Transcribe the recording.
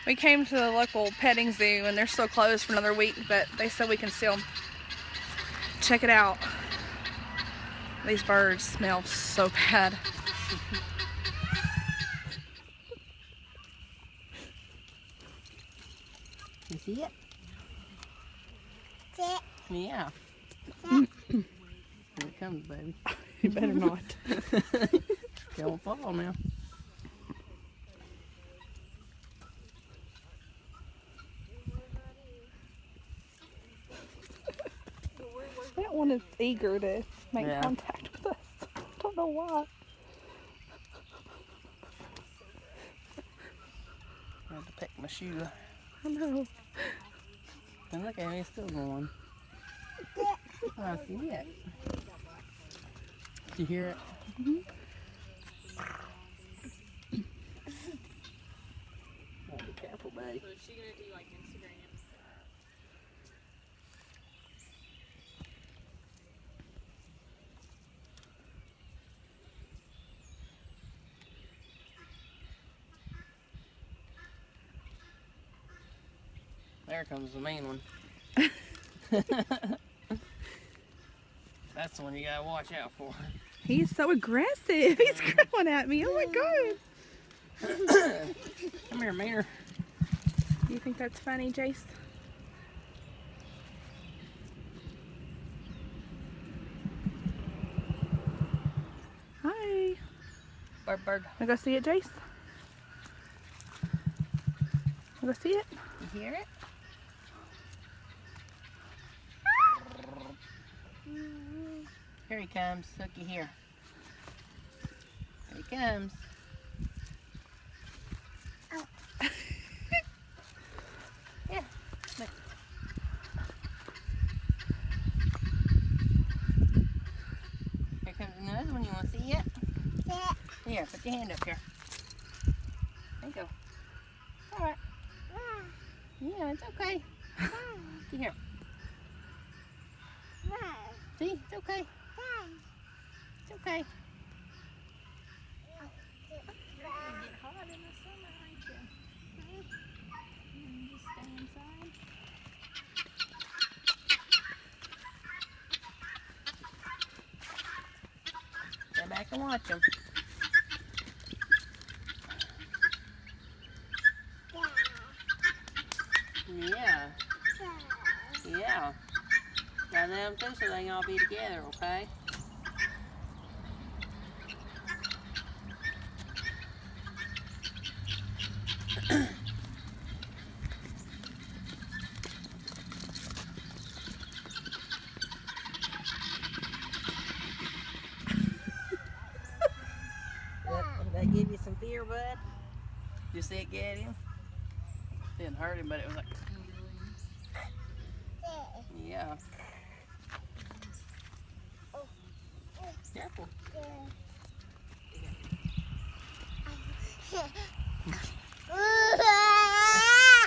We came to the local petting zoo and they're still closed for another week, but they said we can still check it out. These birds smell so bad. You see it? Sit. Yeah. Here it comes, baby. You better not. Don't fall now. That one is eager to make Yeah. contact with us. I don't know why. I have to pick my shoe. I know. And look at me, it's still going. I see it. Did you hear it? Oh, be careful, buddy. So is she gonna do like Instagram? There comes the main one. That's the one you gotta watch out for. He's so aggressive. He's growling at me. Oh my god. Come here, Maynard. Do you think that's funny, Jace? Hi. Bird, bird. Wanna go see it, Jace? Wanna go see it? You hear it? Here he comes. Looky here. Here he comes. Here. Look. Here comes another one. You want to see it? Sit. Here, put your hand up here. There you go. All right. Yeah, it's okay. See here. See, it's okay. It's okay. You get hot in the summer, ain't you? You just stay inside. Go back and watch them. Yeah. Yeah. Now let them too so they can all be together, okay? That give you some fear, bud? You see it get him? Didn't hurt him, but it was like, yeah. Careful. Sit.